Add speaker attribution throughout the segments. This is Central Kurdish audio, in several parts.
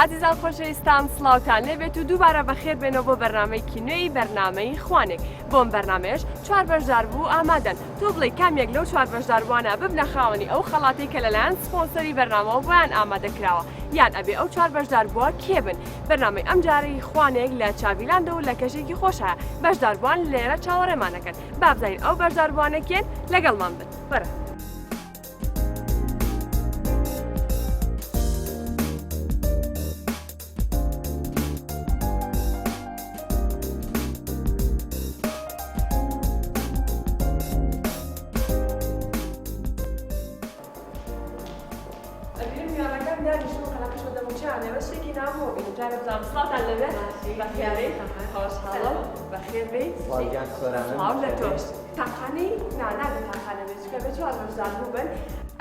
Speaker 1: عزیزان خۆشەویستان سڵاوتان لێبێت و دووبارە بەخێر بێنەوە بۆ بەرنامەیەکی نوێی بەرنامەی خوانێک. بۆم بەرنامەیەش 4 بەشدار بوو ئامادەن. تۆ بڵێ کامێک لەو 4 بەشداروانە ببنە خاوەنی ئەو خەڵاتی کە لەلایەن سپۆنسەری بەرنامەوە بۆیان ئامادەکراوە. یان ئەبێ ئەو 4 بەشدار بووە کێ بن. بەرنامەی ئەم جارەی خوانێک لە چاویلاندە و لە کەشێکی خۆشە. بەشداربووان لێرە چاوەڕێمانەکەن. با بزانین ئەو بەشداربووانێکێن لەگەڵمان بن. بەرە. سڵاتان لەبێت بەخێرەی خۆشحاڵم بەخێر بێیت سڵاو لە تۆش تاقانەی نابێت تاقانە بێت چکە بێت 4 بەشدار بوو بن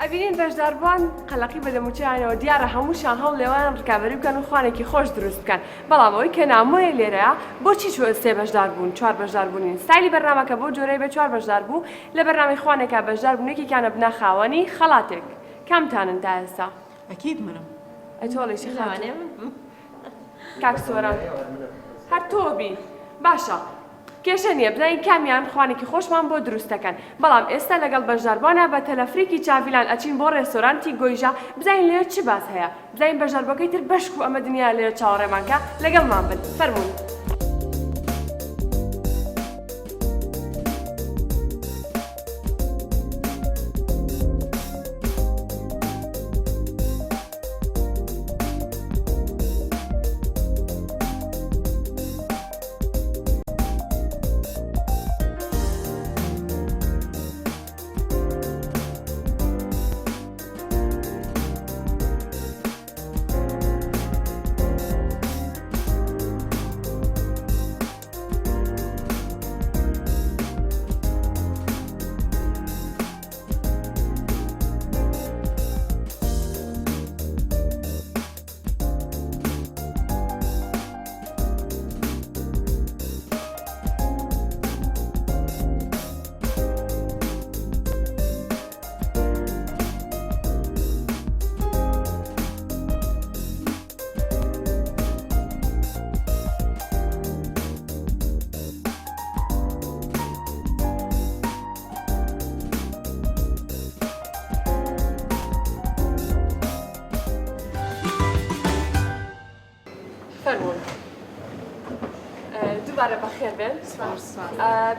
Speaker 1: ئەبینین بەشداربووان قەلەقی بەدەموچیانەوە دیارە هەمووشان هەوڵ لێوانم ڕکابەری بکەن و خوانێکی خۆش دروست بکەن بەڵام ئەوەی کە نامۆیە لێرەیە بۆچی 3 بەشدار بوون 4 بەشدار بوونین ستایلی بەرنامەکە بۆ جۆرەی بە 4 بەشدار بوو لە بەرنامەی خوانێکە بەشدار بوونێکێکیانە بنە خاوەنی خەڵاتێک کامتانن تا ئێستا
Speaker 2: ئەکید منم
Speaker 1: ئەتۆڵێکی خاوەنێ کاک سۆران هەر تۆ بی باشە کێشە نییە بزانین کامیان خوانێکی خۆشمان بۆ دروستەکەن بەڵام ئێستا لەگەڵ بەشداربوانە بە تەلەفریکی چاویلان ئەچین بۆ ڕێستۆرانتی گۆیژە بزانین لێرە چی باس هەیە بزانین بەشداربەکەی تر بەشک و ئەمە دنیا لێرە چاوەڕێمانکە لەگەڵمان بن فەرموون دووبارە بەخێر بێن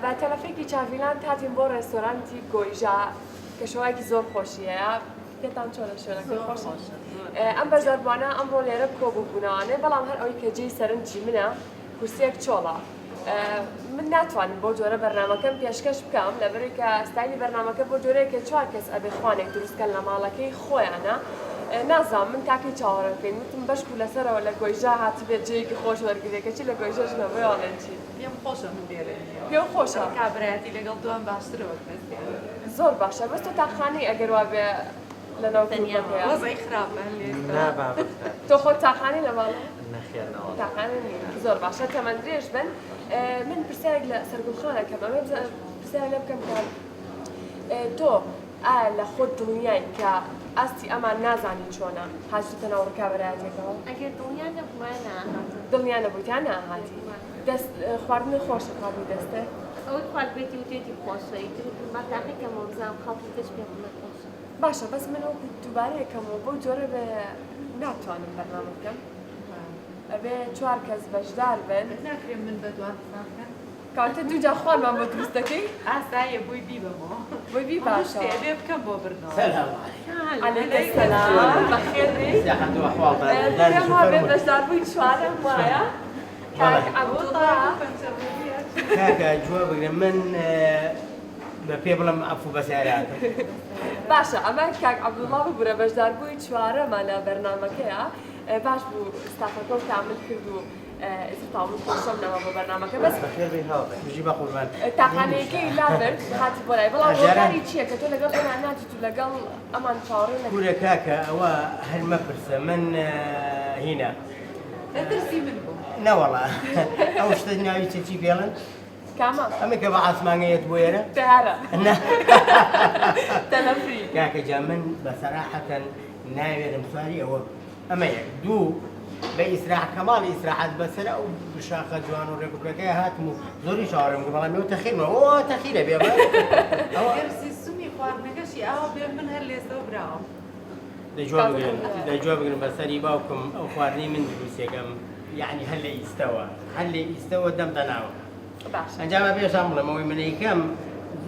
Speaker 1: بە تەلەفێکی چاویلان هاتین بۆ ڕێستۆرانتی گۆیژە کە شەوایەکی زۆر خۆشیەیە پێتان چۆنە شوێنەکەی خۆش ئەم بەشداربوانە ئەمڕۆ لێرە کۆبووبوونەوانێ بەڵام هەر ئەوەی کە جێی سەرنجی منە کورسیەک چۆڵە من ناتوانم بۆ جۆرە بەرنامەکەم پێشکەش بکەم لەبەرەوەی کە ستایلی بەرنامەکە بۆ جۆرەیەکە 4 کەس ئەبێ خوانێک دروستکەن لە ماڵەکەی خۆیانە نازانم من تاکەی چاوەڕێکەکەین وتم بەشک و لەسەرەوە لە گۆیژە هاتبێت جەیەکی خۆش وەرگرێکەچی لە گۆیژەش نەبێڵێن چی
Speaker 2: پێم خۆشە من بێرێ
Speaker 1: پێم خۆشە
Speaker 2: کابراەتی لەگەڵ دوام باشترەوە
Speaker 1: زۆر باشە بەس تۆ تاخانەی ئەگەر وا بێ لەناو
Speaker 2: وەزەی خراپە
Speaker 1: تۆ خۆت تاخانەی لە ماڵە تاخانە زۆر باشە تەمەندرێژ بن من پرسیارێک لە سەرگوڵخانەکەم ئەمە پرسیار لێ بکەم کە تۆ لە خۆت دڵنیای کە ئاستی ئەمان نازانی چۆنە هاتوتە ناو ڕکابەرایەتێکەوە
Speaker 3: ئەگەر دڵنیا نەبووە ناهاتم
Speaker 1: دڵنیا نەبوویان ناهاتی دەست خواردنی خۆشە خواردنی دەستە
Speaker 3: ئەوەی خواردبێتی وتێتی خۆشە با تاقیکەمەوە بزانم خەڵکی کەس پێم خۆشە
Speaker 1: باشە بەس من ئەو دووبارەیەکەمەوە بۆ جۆرە بێ ناتوانم بەرنامە بکەم ئەبێ 4 کەس بەشدار بن
Speaker 2: ناکرێم من بە دوان بخاکەن
Speaker 1: کاتە دووجا خوانمان بۆ دروستەکەی
Speaker 2: ئاسایە بۆی بی بەمەوە
Speaker 1: بۆی بی باشە
Speaker 2: بێ بکەم بۆ بردنەوە
Speaker 1: عەلەیکە سەلام بەخێر بێ پێم وا بێ بەشدار بووی 4م وایە کاک عەبدوڵڵا
Speaker 4: کاکە جواب بگرم من بە پێ بڵم ئەفو بەسیاراتە
Speaker 1: باشە ئەمە کاک عەبدوڵڵا ببوورە بەشدار بووی 4ەمە لە بەرنامەکەیە باش بوو ستافەکە و تامل کرد و تاوڵ خۆشەم نەوە بۆ بەرنامەکە بەس
Speaker 4: بەخێر بێ هاوڕێ توژی بە قوربان
Speaker 1: تاقانەیەکەی لابرد هاتی بۆ لای بەڵام ڕۆژاری چییە کە تۆ لەگەڵ ئەمان ناتیت و لەگەڵ ئەمان چاوەڕێ
Speaker 4: کوورە کاکە ئەوە هەر مەپرسە من هینە
Speaker 2: دەترسی من بوو
Speaker 4: نەوەڵا ئەو شتە ناوی چی پێڵن
Speaker 1: کامە
Speaker 4: ئەمە کە بە ئاسمانگەیەت بۆ ئێرە
Speaker 1: دارە تەلەفری
Speaker 4: کاکە جا من بەسەراحەتەن ناوێرم سواری ئەوە ئەمە یەک دوو بإسراع كمال إسراعات بس لا وبشاخة جوان وريكو كي هاتمو زوري شعرهم قبل ما تخيل ما هو تخيل بيا
Speaker 2: گرسی سومی خواردنەکەشی ئاوا بێ من هەر لێستەوە براوە.
Speaker 4: لجواب بقول بس أنا باوكم أو خوارني من دروس يقام يعني هل يستوى دم تناو
Speaker 1: باش
Speaker 4: أنا جاب بيش أمر ما هو من كم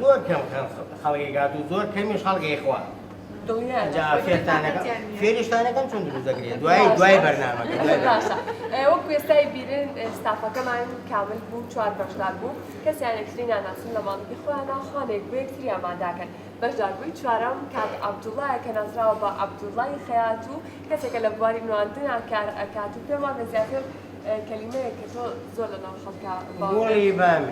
Speaker 4: زور كم خلقي قاتو زور كم مش خلقي إخوة
Speaker 1: دڵنیایە.
Speaker 4: جا فێریش تانەکەم چۆن دروست دەکرێت دوای بەرنامەکە
Speaker 1: باشە وەکو ئێستای بیرن ستافەکەمان کامل بوو 4 بەشدار بوو کەسیان یەکتری ناناسن لە ماڵی خۆیان ناوخانێک بۆ یەکتری ئاماداکەن بەشداربووی چوارەم کات عەبدوڵڵایە کە ناسراوە بە عەبدوڵڵای خەیات و کەسێکە لە بواری نواندنا کار ئەکات و پێم وانە زیاتر کەلیمەیە کە تۆ زۆر لەناو خەڵکا
Speaker 4: گوڵی بامێ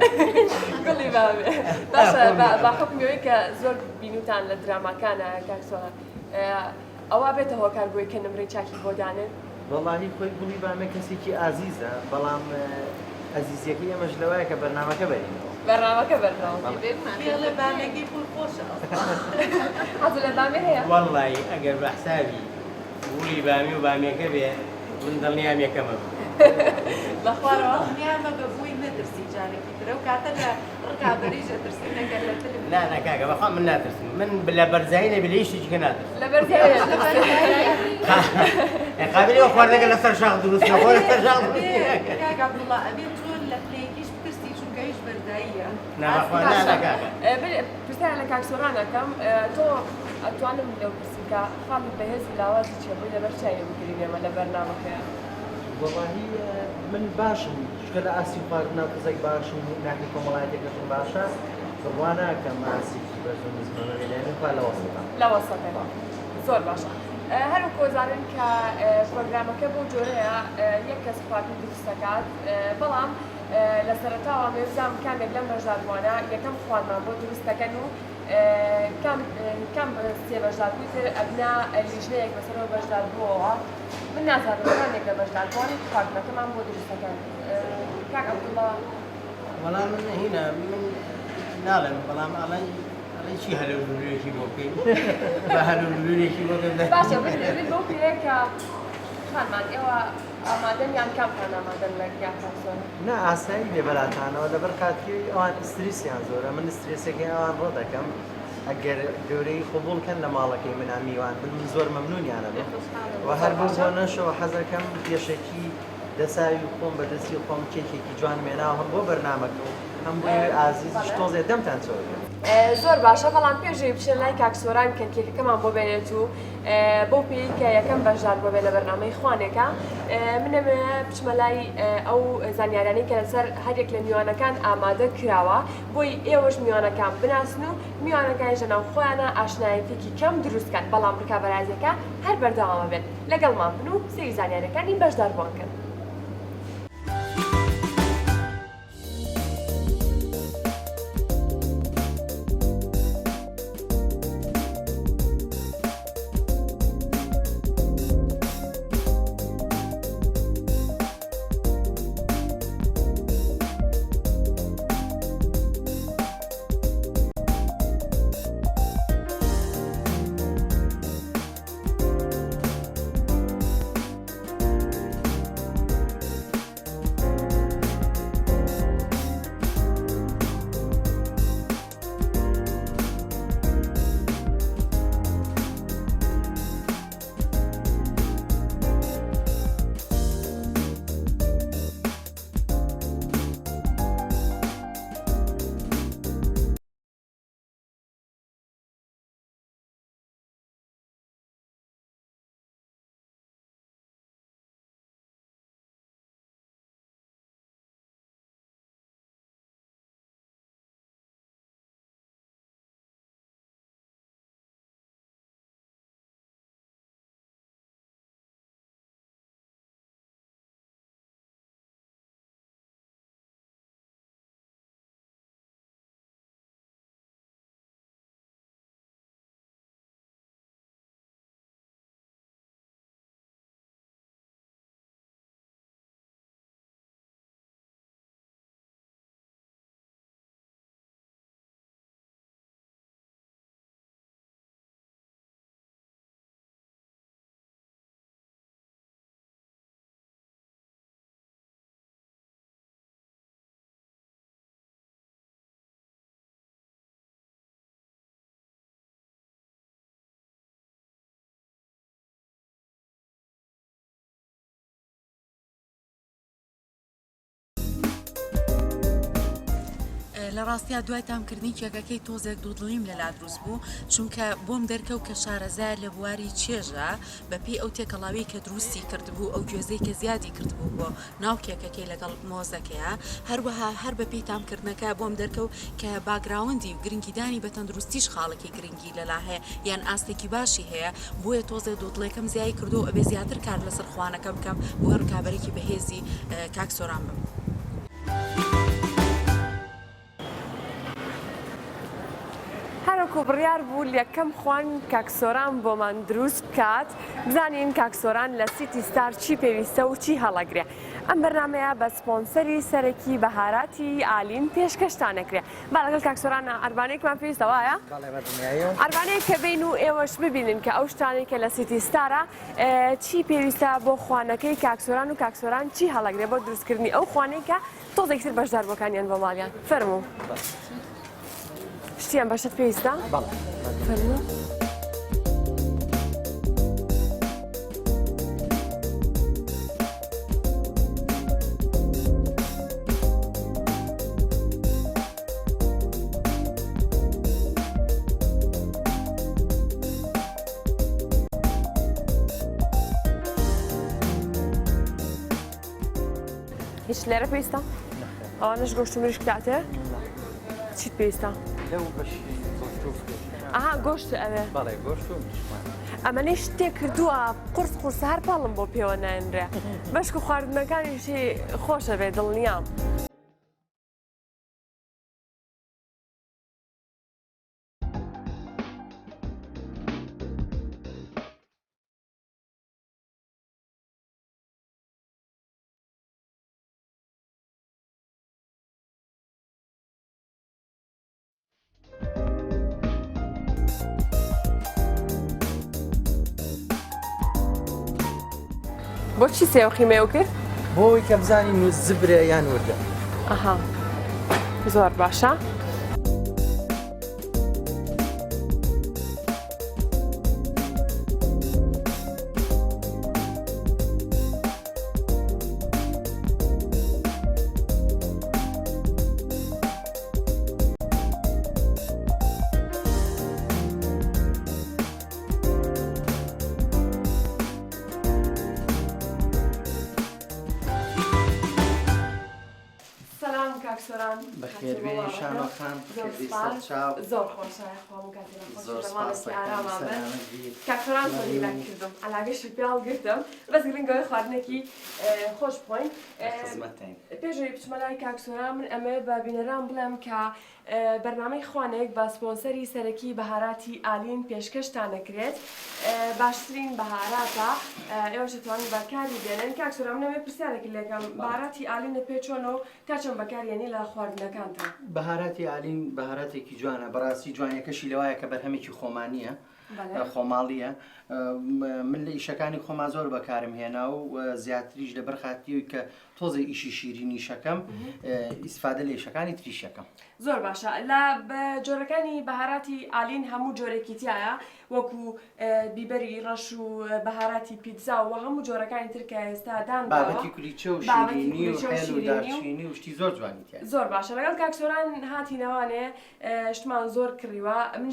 Speaker 1: گوڵی بامێ باشە بە حکمیەوەی کە زۆر بینوتان لە دراماکانە کاکسۆنە ئەوە بێتە هۆکار بووی کە نمرەی چاکی بۆ دانن
Speaker 5: وەڵاهی خۆی گوڵی بامێ کەسێکی ئازیزە بەڵام ئەزیزیەکەی ئەمەش لەوایە کە بەرنامەکە بەرینەوە
Speaker 1: بەرنامەکە بەرناوە
Speaker 2: پێ لە بامێکی پول خۆشە.
Speaker 1: حەزت لە بامێ هەیە؟
Speaker 4: والله ئەگەر بە حسابی گوڵی بامی و بامێکە بێ من دڵنیام یەکەمە
Speaker 1: بەخوارەوە
Speaker 2: نیامە بە بووی نەترسی جارێکی ترە و کاتە لە ڕکابەریژە ترسی نەگەر لە تەلەڤیزیۆن.
Speaker 4: لا کاکە بەخوا من ناترسم من لە بەرزایی لە بلەی شتێکە ناترسم
Speaker 1: لە بەرزایە
Speaker 4: قابلی ئەو خواردنەکە لەسەر شاخ دروست نەخۆ لەسەر شاخ
Speaker 2: کاک عەبدوڵڵا ئەبێت چۆن لە پلەیەکیش بترسی چونکە هیچ بەرزاییە.
Speaker 4: نابەخوا کاکە
Speaker 1: پرسیار لە کاکسۆرانەکەم تۆ ئەتوانم لەو پرسیکە خاڵی بەهێزی لاوازی چێبووی لەبەر چایە بگرینێمە لە بەرنامەکەیە.
Speaker 5: وەڵاهی من باشم شکە لە ئاسی خواردنا قزێک باشم ناحی کۆمەڵایەتێکەکەم باشە بڕوانە کە ماسیکی بەرزە نزمەوە لێنێ تا لە وەسەدا
Speaker 1: لە وەسەدەوە زۆر باشە. هەروە کۆزانن کە پرۆگرامەکە بۆ جۆرەیە یەک کەس خواردن دروست دەکات بەڵام لە سەرەتاوە مێزام کامێک لەم بەشداربووانە یەکەم خواردمان بۆ دروست دەکەن و کام سێ بەشدار بووی تر ئەبنا لیژنەیەک بەسەرەوە بەشدار بووەوە من نازانم کامێک لە بەشداربووانی خواردنەکەمان بۆ دروست دەکەن. کاک عەبدوڵڵا
Speaker 4: بەڵام من هینە من ناڵێم بەڵام ئەڵێن چی هەلوولورێکی بۆ بکەین بە هەلوولورێکی بۆ
Speaker 1: باشە بێت بۆ پێەیە کە خانمان ئێوە ئامادەن یان کامتان ئامادەن لە یاکسۆن
Speaker 5: نا ئاسایی لێ بەلاتانەوە لەبەر کاتکی ئەوان ئستریسیان زۆرە من سترێسەکەی ئەوان ڕۆ دەکەم ئەگەر گەورەی قبولکەن لە ماڵەکەی منە میوان بن من زۆر مەمنونیانە بێ و هەر بۆ بۆ نەشەوە حەزەکەم پێشێکی دەساوی خۆم بەدەستی خۆم کێکێکی جوان مێناوە هەم بۆ بەرنامەکە و هەم بۆی ئازیزیش تۆزێ دەمتان چۆ
Speaker 1: زۆر باشە بەڵام پێشەوەی بچێن لای کاکسۆران کە کێکەکەمان بۆ بێنێت و بۆ پێی کە یەکەم بەشدار بۆ بێ لە بەرنامەی خوانێکە منەمە بچمە لای ئەو زانیارانەی کە لەسەر هەرێک لە میوانەکان ئامادە کراوە بۆی ئێوەش میوانەکان بناسن و میوانەکانی ژەناو خۆیانە ئاشنایەتێکی کەم دروستکەن بەڵام ڕکابەرازیەکە هەر بەردەوامە بێت لەگەڵمان بن و سێری زانیارەکانی بەشدار بوونکەن.
Speaker 6: لە ڕاستیا دوای تامکردنی کێکەکەی تۆزێک دوودڵیم لەلا دروست بوو چونکە بۆم دەرکەوت کە شارەزای لە بواری چێژە بەپێی ئەو تێکەڵاوی کە دروستی کردبوو ئەو گوێزەی کە زیادی کردبوو بۆ ناو کێکەکەی لەگەڵ مۆزەکەیە هەروەها هەر بەپێی تامکردنەکە بۆم دەرکەوت کە باگراوندی و گرنگیدانی بە تەندروستیش خاڵێکی گرنگی لەلا هەیە یان ئاستێکی باشی هەیە بۆیە تۆزێ دوودڵێکم زیای کردو ئەبێ زیاتر کار لەسەر خوانەکە بکەم بۆ هەر کابرێکی بەهێزی کاک سۆران بم.
Speaker 1: هەروەکو بڕیار بوو یەکەم خوان کاکسۆران بۆمان دروست بکات بزانین کاکسۆران لە سیتی ستار چی پێویستە و چی هەڵەگرێ. ئەم بەرنامەیە بە سپۆنسەری سەرەکی بەهاراتی ئالین پێشکەشتانەکرێ. با لەگەڵ کاکسۆران ئەربانەیەکمان پێویستە وایە؟ ئەربانەیە کە بین و ئێوەش ببینن کە ئەو شتانێکە لە سیتی ستارە چی پێویستە بۆ خوانەکەی کاکسۆران و کاکسۆران چی هەڵەگرێ بۆ دروستکردنی ئەو خوانەیەکە تۆزێکتر بەشداربووەکانیان بۆ ماڵیان. فەرموو. شتیان بەشت پێویستە؟ فەرموو. هیچ لێرە پێویستە؟ ئەوانەش گۆشت و مریشک داتێ؟ چیت پێویستە؟
Speaker 5: لەو بەشی
Speaker 1: ئاها گۆشت ئەوێ
Speaker 5: بەڵێ گۆشت و مریشکمان
Speaker 1: ئەمەنەی شتێک کردووە قورس هەر پاڵم بۆ پێوە نایەنرێ بەشک و خواردنەکانیشی خۆشە بێ دڵنیام. بۆچی سێوخی مێو کرد؟
Speaker 5: بۆی کە بزانین و زبرە یان وردە.
Speaker 1: ئەها زۆر باشە. کاکسۆران
Speaker 5: بەخێربێ شانۆخان
Speaker 1: زۆر خۆشە خۆم کاتی ئاراما بن کاکسۆران تۆنیلا کردم ئەلاگەشی پێڵ گرتم بەس گرنگەوەی خواردنێکی خۆش بخۆین پێشەوەی بچمەلای کاکسۆران من ئەمە بە بینەران بڵێم کە بەرنامەی خوانێک بە سپۆنسەری سەرەکی بەهاراتی ئالین پێشکەشتان دەکرێت باشترین بەهاراتە ئێوەش دەتوانن بەکاری بێنن کاکسۆران نەوێ پرسیارێکی لێکەم بەهاراتی ئالینە پێ چۆنەوە تا چەند بەکارێنی لە خواردنەکانتان
Speaker 5: بەهاراتی ئالین بەهاراتێکی جوانە بەڕاستی جوانیەکەشی لەوایە کە بەرهەمێکی خۆمانیە خۆماڵیە من لە ئیشەکانی خۆما زۆر بەکارم هێنا و زیاتریش لە بەرخاتیوی کە تۆزە ئیشی شیرینی شەکەم ئیسفادە لە ئیشەکانی تریشەکەم.
Speaker 1: زۆر باشە لە جۆرەکانی بەهاراتی ئالین هەموو جۆرێکی تایە وەکو بیبەری ڕەش و بەهاراتی پیتزا و هەموو جۆرەکانی تر کە ئێستا دان
Speaker 5: بابەتی کولیچە و شیرینی و هێل و دارچینی و شتی زۆر جوانی تایە.
Speaker 1: زۆر باشە لەگەڵ کاکسۆران هاتینەوانێ شتمان زۆر کڕیوە من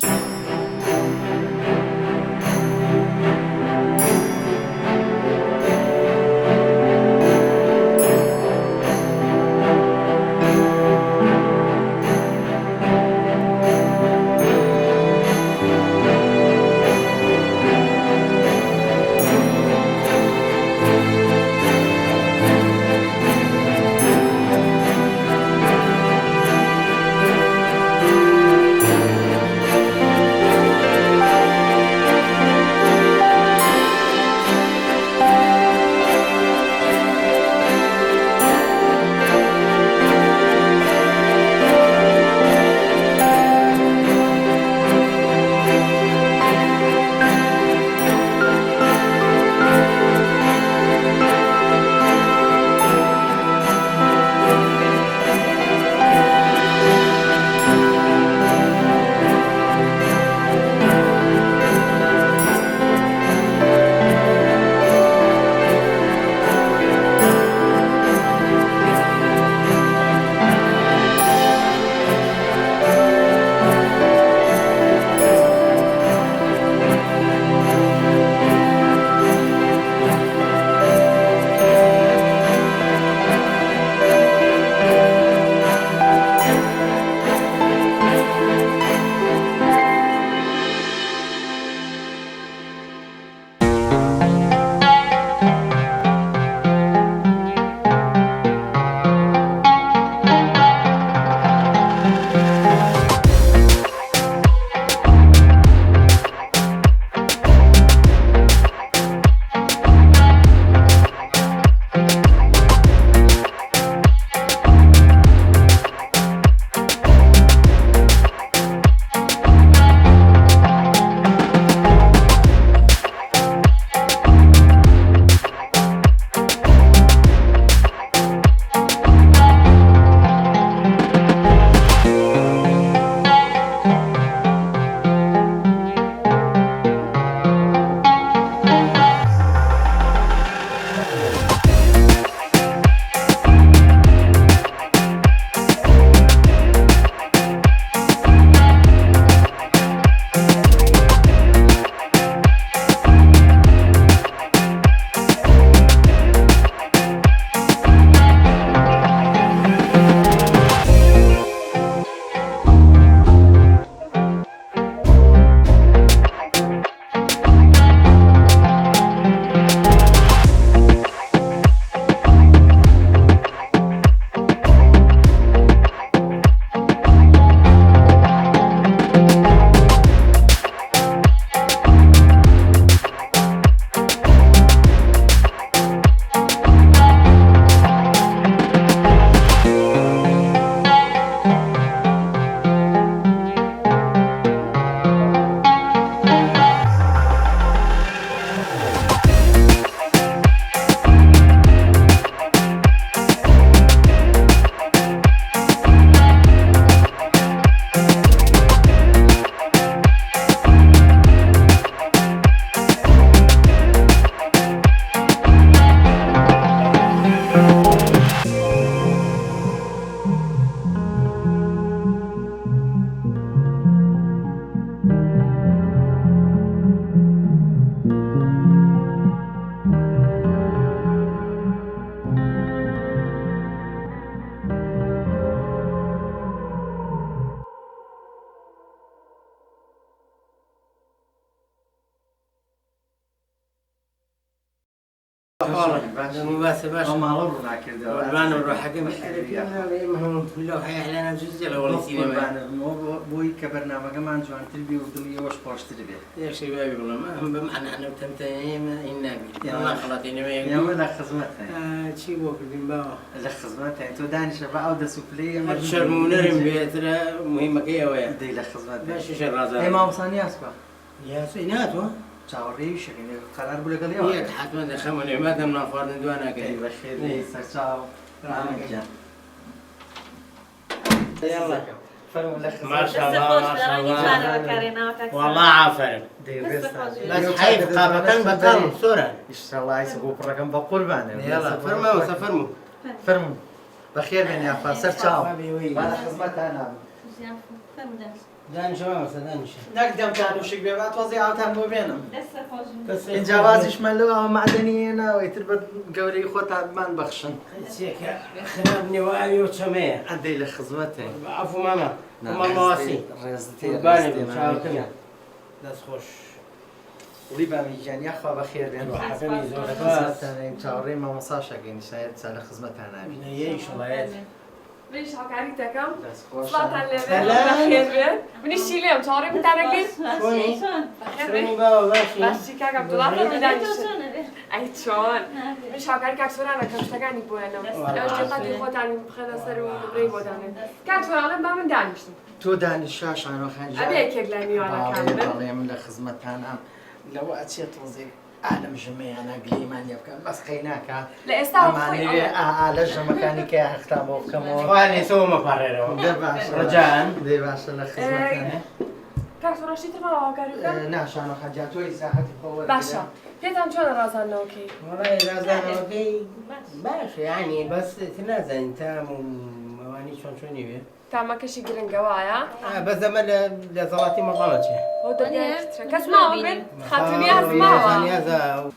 Speaker 4: بس باش
Speaker 5: ما مرنا كده
Speaker 4: والبان وروح حكم لو حيحلنا جزء ولا سينما
Speaker 5: بوي كبرنامج كمان جوان تربي ودمي وش باش تربي
Speaker 4: يا شباب والله ما هم بمعنى احنا بتمتين النبي يلا خلاص
Speaker 5: يا ولا خدمتها
Speaker 4: شي بوك بنباو
Speaker 5: لا خدمتها تو داني شباب او ده سوبلي
Speaker 4: شرمونرم بيترا مهمة كيه ويا
Speaker 5: دي لا خدمتها
Speaker 4: ماشي شرازة
Speaker 5: هي ما وصاني اسبا
Speaker 4: يا سينات و
Speaker 5: تشاوري شكل قرار بقول لك اليوم
Speaker 4: هي تحت ما دخلنا ما من افراد دوانا كده
Speaker 5: بخير سرچاو
Speaker 4: يلا
Speaker 5: ما
Speaker 4: شاء الله ما شاء الله والله عافر بس حيف قابتن بطل صورة
Speaker 5: ان شاء الله يسقوا الرقم بقول بانا
Speaker 4: يلا فرموا
Speaker 5: فرموا بخير بين يا اخوان سرچاو وانا خدمتها انا
Speaker 4: دانش ما دانش
Speaker 5: نقدم كانوا شيء بيبعت وظيعتها مو بينهم
Speaker 4: بس
Speaker 5: إن جوازش ملوها معدنية ويتربط قولي خوتها بمان بخشن
Speaker 4: هيك خربني وعي وسمية
Speaker 5: عندي لك خدمتها
Speaker 4: عفوا ماما وما مواسي
Speaker 5: رزتي
Speaker 4: باني شاوتنا بس خوش
Speaker 5: وليبا ميجان يا اخوة بخير بين
Speaker 4: حبيبي زورك
Speaker 5: خدمتها مشاورين ما مصاشا قين شايد سال خدمتها انا
Speaker 4: يعيش الله يعز
Speaker 1: ليش عكاريتك كم؟
Speaker 5: بس خوش
Speaker 1: صلاة على
Speaker 4: سلام.
Speaker 1: النبي بخير بين من الشيلة مشاورين بتاعنا كيف؟
Speaker 4: شوني
Speaker 1: بخير
Speaker 4: شوني
Speaker 1: بين
Speaker 4: بابا باشي
Speaker 1: بس كاك عبد الله من دانش أي شون مش عكاري كاك سورة أنا كم شتاقاني بوينه لو جتاتي خوت عني بخنا سر ودبري بودانه كاك سورة أنا ما من دانش
Speaker 5: تو داني الشاش انا خان
Speaker 1: أبي أكيد لاني وأنا كامل
Speaker 5: والله من خدمتها انا لو اتيت وظيفة أعلم جميع أنا قليمان يبقى بس خيناك
Speaker 1: لا استوى
Speaker 5: أماني لجة مكانك أختامه كمو
Speaker 4: خواني سووا مقرروا
Speaker 5: دي باشا
Speaker 4: رجاء
Speaker 5: دي باشا لخدمتها
Speaker 1: كاك سورة شيء ترى ما عكاري
Speaker 5: نعش أنا حاجات وي ساحتي فوق
Speaker 1: باشا كيف شلون راسان نوكي؟
Speaker 4: والله إذا زانوا اوكي باش يعني بس تنازل انت مواني شلون يبي
Speaker 1: تعمل كشي جرين قوايا
Speaker 4: بس زمان لزواتي ما طلعتش
Speaker 1: هو ده كسمعوا بنت خاطرني أسمعها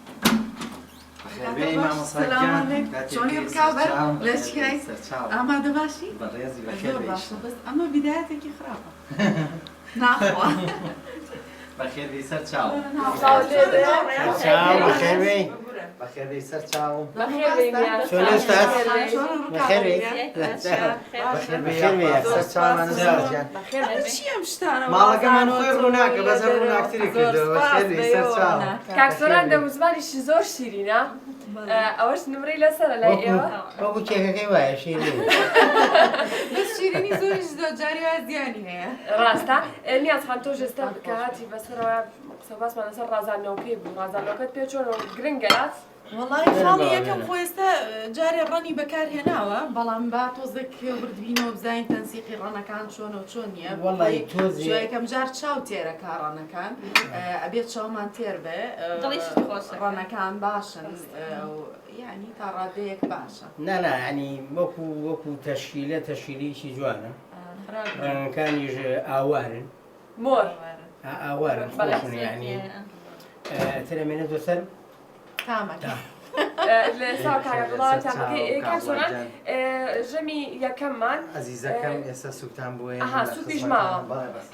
Speaker 5: بي ما مصاجان
Speaker 2: شلون يركب؟ ليش جاي؟
Speaker 5: سرچاو
Speaker 2: ما دباشي؟
Speaker 5: بريزي
Speaker 2: زور
Speaker 5: بخير
Speaker 2: باشا بس أما بدايتك خرافة ناخوة
Speaker 5: بخير بي سرچاو
Speaker 4: شاو بخير بي
Speaker 5: بخير بي سرچاو
Speaker 1: بخير بيني
Speaker 4: شلون استاذ
Speaker 2: شلون
Speaker 4: بخير بي
Speaker 5: بخير بي
Speaker 4: بخير بي
Speaker 5: سرچاو ما نسرجان
Speaker 1: بخير
Speaker 2: شي مشتانا
Speaker 5: ما لقى من خير هناك بس هناك تريكدو بخير بي سرچاو
Speaker 1: كاكسورا ده زماني شي زور شيرينا أوش نمري لسنة لا إيوه
Speaker 4: وەکو کێکەکەی وایە شیرین
Speaker 2: بس شيريني زوري جاري وازياني هي
Speaker 1: راستا نیاز خان تۆ ژێستا بکاتی بەسەرەوە قسە باسمان لەسەر ڕازانەوەکەی بوو ڕازانەوەکەت پێ چۆن گرنگەات
Speaker 2: والله خاڵی یەکەم خۆ ئێستا جارێ ڕەنی بەکارهێناوە بەڵام با تۆزێک بردبینەوە بزانین تەنسیقی ڕەنەکان چۆنە و چۆن نییە
Speaker 4: وەڵی تۆزی
Speaker 2: یەکەم جار چاو تێرەکە ڕەنەکان ئەبێت چاومان تێر بێ ڕەنەکان باشن یعنی تا ڕادەیەک باشە
Speaker 4: نانا ینی وەکو تەشکیلە تەشکیلێکی جوانە ڕەنەکانیش ئاوارن
Speaker 1: مۆر
Speaker 4: ئاوارن خۆشن یعنی ترەمێنێتە سەر
Speaker 2: تامەکە
Speaker 1: لێسا کارەبڵات کاکسۆران ژەمی یەکەممان
Speaker 5: عزیزەکەم ئێستا سوکتان بووە
Speaker 1: ئەها سوپیش ماوە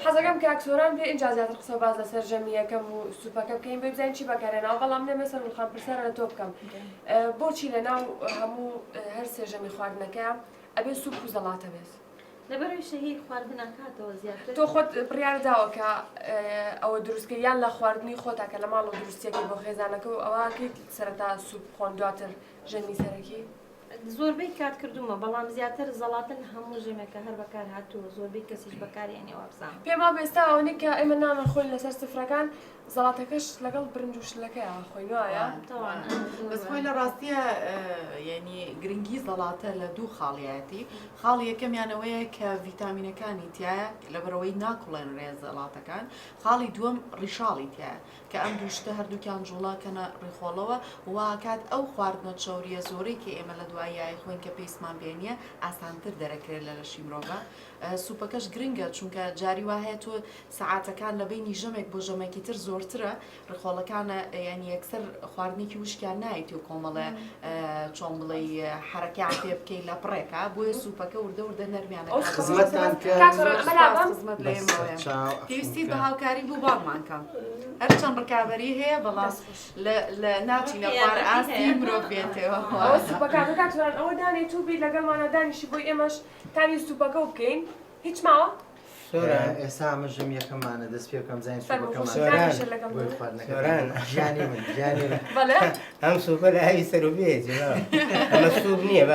Speaker 1: حەزەکەم کاکسۆران بێ ئینجازیاتر قسە باز لەسەر ژەمی یەکەم و سوپەکە بکەین بێ بزانین چی بەکارێناوە بەڵام نەمێ سەر خان پرسیارە لە تۆ بکەم بۆچی لەناو هەموو هەر سێ ژەمی خواردنەکەیە ئەبێ سوپ و زەڵاتە بێت
Speaker 3: لەبەرەوەی شەهی خواردن ناکاتەوە زیاتر
Speaker 1: تۆ خۆت بڕیار داوە کە ئەوە دروستکەیان لە خواردنی خۆتاکە لە ماڵ و دروستیەکەی بۆ خێزانەکە و ئەوەکەیت سەرەتا سوپ خۆن دواتر ژەمی سەرەکی
Speaker 3: زۆربەی کات کردومە بەڵام زیاتر زەڵاتن هەموو ژێمێکە هەر بەکار هاتووە زۆربەی کەسیش بەکارێنێەوە بزانم
Speaker 1: پێم وا بێستا ئەوەی کە ئێمە نامان خۆین لەسەر سفرەکان زەڵاتەکەش لەگەڵ برنج و شلەکەیە خۆین وایە
Speaker 2: بەس خۆی لە ڕاستیە یعنی گرنگی زەڵاتە لە دوو خاڵیەتی خاڵی یەکەمیانەوەیە کە ڤیتامینەکانی تایە لەبەرەوەی ناکوڵێن ڕێ زەڵاتەکان خاڵی دووەم ڕیشاڵی تایە کە ئەم دووشتە هەردووکیان جوڵاکەنە ڕێخۆڵەوە واکات ئەو خواردنە چاوریە زۆرەی کە ئێمە لە دوای دواییای خۆین کە پێیسمان بێنیە ئاسانتر دەرەکرێت لە لەشی مرۆڤە سوپەکەش گرنگە چونکە جاری وایە تۆ سەعاتەکان لە بینی ژەمێک بۆ ژەمێکی تر زۆرترە ڕخۆڵەکانە ینی یەکسەر خواردنێکی وشکیان نایەتی و کۆمەڵە چۆن بڵێ حرەکیان پێ بکەی لە پڕێکە بۆیە سوپەکە وردە وردە نەرمیانە پێویستی بە هاوکاری بوو باڵمانکەم هەرچەند ڕکابەری هەیە بەڵام لە ناچینە خوار ئاستی مرۆڤ بێتەوە
Speaker 1: ئەوە سوپەکان کاکسۆران ئەوە دانێت تو بیت لەگەڵمانە دانیشی بۆی ئێمەش تاوی سوپەکە بکەین هیچ ماوە
Speaker 5: ئێستا ئەمەژم یەکەمانە دەست پێ بکەم زین ژیانی من
Speaker 4: ئەم سوپە لە هەوی سەر و بێت ئەمە سوپ نییە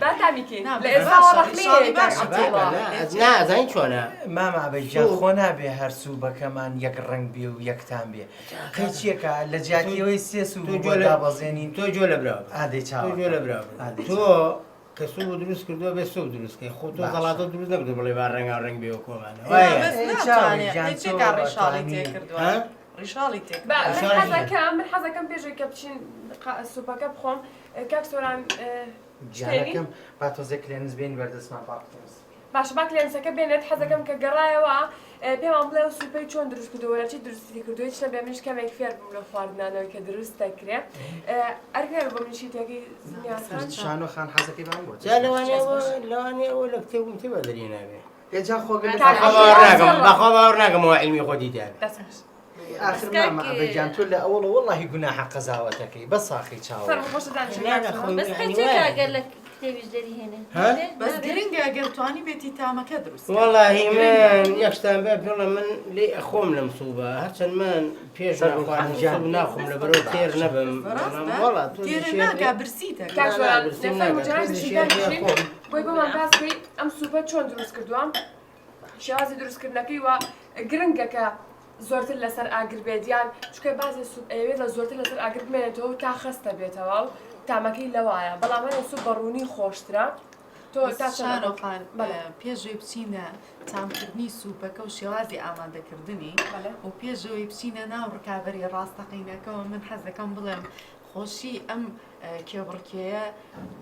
Speaker 1: باتامیکەین
Speaker 4: نازانین چۆنە
Speaker 5: ماما بەجان خۆ نابێ هەر سوبەکەمان یەک ڕنگ بێ و یەکتان بێ قەیچیەکە لە جیاتیەوەی سێ سوب دابەزێنین
Speaker 4: تۆ جۆ لە براوە
Speaker 5: ئادەی چاو
Speaker 4: جۆ لە براوە تۆ کە سوب دروست کردووە بێ سوب دروستکەی خۆ تۆ دەڵاتە دروست نەکردو بڵێ با ڕەنگا ڕنگ بێ و کۆمانە
Speaker 2: ڕیشاڵی تێک
Speaker 1: من حەزەکەم پێشێک کە بچین سوپەکە بخۆم کاکسۆران
Speaker 5: جانەکەم با تۆزێک لێنز بێن بەردەستمان باقتێنس
Speaker 1: باشە با کلێنسەکە بێنێت حەزەکەم کە گەڕایەوە پێمان بڵێ سوپەی چۆن دروست کردووە چی دروستی کردووە هیچ نەبێ منش کەمێک فێر بووم لە خواردنانەوەی کە دروست دەکرێت ئەرکێ بۆ من شیتێکی
Speaker 5: شانۆ خان حەزەکەی بان بۆ
Speaker 4: لەوانەوە لە کتێبم تێ بەدەری نابێ
Speaker 5: ێجا خۆگەن
Speaker 4: بەخوا باوەڕ ناکەمەوە علمی خۆ دیدیان
Speaker 5: آخر ماما بەجان تۆ لە ئەوڵە وەڵڵاهی گوناحە قەزاوەتەکەی بە ساقی چاوە
Speaker 2: بەس گرنگە ئەگەر توانی بێتی تامەکە دروست
Speaker 4: وەڵاهی من یەکشتان بێ پێڵە من لێ ئەخۆم لەم سوبە هەرچەند من پێش خواردن ناخۆم لە بەرەو تێر نەبم
Speaker 2: ناکە برسیتە
Speaker 1: بۆی بۆمان باسکەی ئەم سوپە چۆن دروست کردووە شێوازی دروستکردنەکەی وە گرنگە کە زۆرتر لەسەر ئاگر بێتیان چکە بازی سوپ ئەوێت لە زۆرتر لەسەر ئاگر بمێنێتەوە و تا خستە بێتەوە و تامەکەی لەوایە بەڵام هەیە سوپ بەڕوونی خۆشترە تۆ
Speaker 2: شانۆخان پێشوی بچینە تامکردنی سوپەکە و شێوازی ئامادەکردنی و پێشەوەی بچینە ناو ڕکابەری ڕاستەقینەکەەوە من حەز دەکەم بڵێم خۆشی ئەم کێبڕکێیە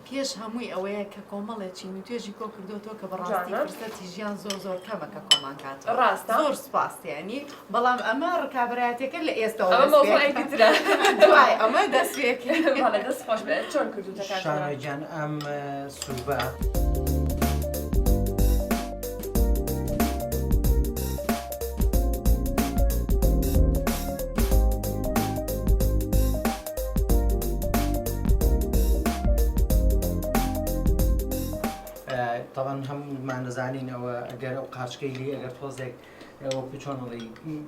Speaker 2: پێش هەمووی ئەوەیە کە کۆمەڵێکی من توێژی کۆ کردوەوە کە بەڕاستی فرسەتی ژیان زۆر کەمەکە کۆمان کات
Speaker 1: ڕاستە
Speaker 2: زۆر سپاسیانی بەڵام ئەمە ڕکابەتێکە لە ئێستاوە
Speaker 1: دوای
Speaker 2: ئەمە دەستێکی
Speaker 1: دەست خۆش بێت چۆن کردو
Speaker 5: شانۆجان ئەم سوبە طبعا هەمومان دەزانین ئەوە ئەگەر ئەو قاچکەی لی ئەگەر تۆزێک وەکو چۆنڵی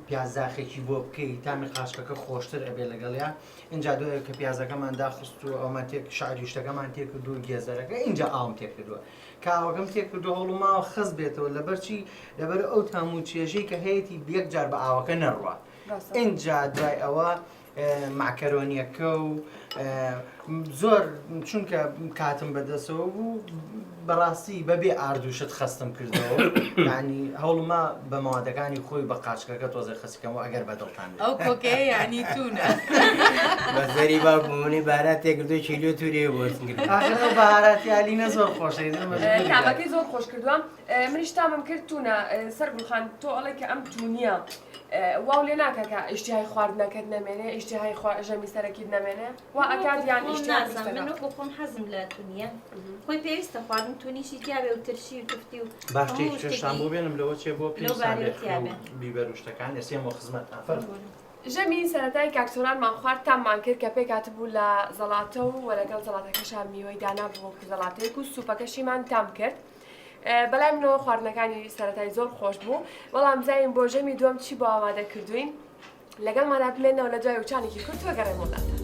Speaker 5: پیازداخێکی بۆ بکەی تامی قاچکەکە خۆشتر ئەبێ لەگەڵیا اینجا دوێ کە پیازەکەمان داخست و ئەومان تێک شعری شتەکەمان تێکردو و گێزەرەکە اینجا ئاوم تێکردووە کاوەکەم تێکردو هەوڵماوە خەز بێتەوە لەبەرچی لەبەر ئەو تام و چێژەی کە هەیەی یەک جار بە ئاوەکە نەڕوە اینجا دوای ئەوە معکەرۆنیەکە و زۆر چونکە کاتم بەدەستەوە بوو بەڕاستی بەبێ ئاردوشت خستم کردەوە ینی هەوڵما بە ماوەدەکانی خۆی بە قاچکەکە تۆزە خستکەم و ئەگەر بەدڵتان
Speaker 2: ئەو کۆکەیە ینی تونە
Speaker 4: بەزەری بابوونی بارات تێکردو چیلۆ توورێ بۆ
Speaker 5: بەهاراتیالینە زۆر خۆشەی
Speaker 1: کامەکەی زۆر خۆش کردووە منیش تامم کرد تونە سەر گوڵخان تۆ ئەڵێ کە ئەم تونیە واو لێ ناکە کە ئیشتیهای خواردنەکەت نەمێنێ ئیشتیهای ژەمی سەرەکیت نەمێنێ وا ئەکات یان
Speaker 3: من وەکو خۆم حەزم لە تونیە خۆی پێویستە خواردن تونیشی تیاابێ و ترشی و تفتی و
Speaker 5: باشتان بۆ بێنم لەوە چێ بۆ بیبەر و شتەکان ئێسێ بۆ خزمەتان
Speaker 1: ژەمی سەرەتای کاکسۆرانمان خوارد تاممان کرد کە پێی کاتبوو لە زەڵاتە و لەگەڵ زەڵاتەکەشان میوەی دانا بوو زەڵاتەیەک و سوپەکەشیمان تام کرد بەلای منەوە خواردنەکانی سەرەتای زۆر خۆش بوو بەڵام زایم بۆ ژەمی دووەم چی بۆ ئامادە کردوین لەگەڵماندا بمێنەوە لە دوای وچانێکی کورت وەگەڕێم وڵاتە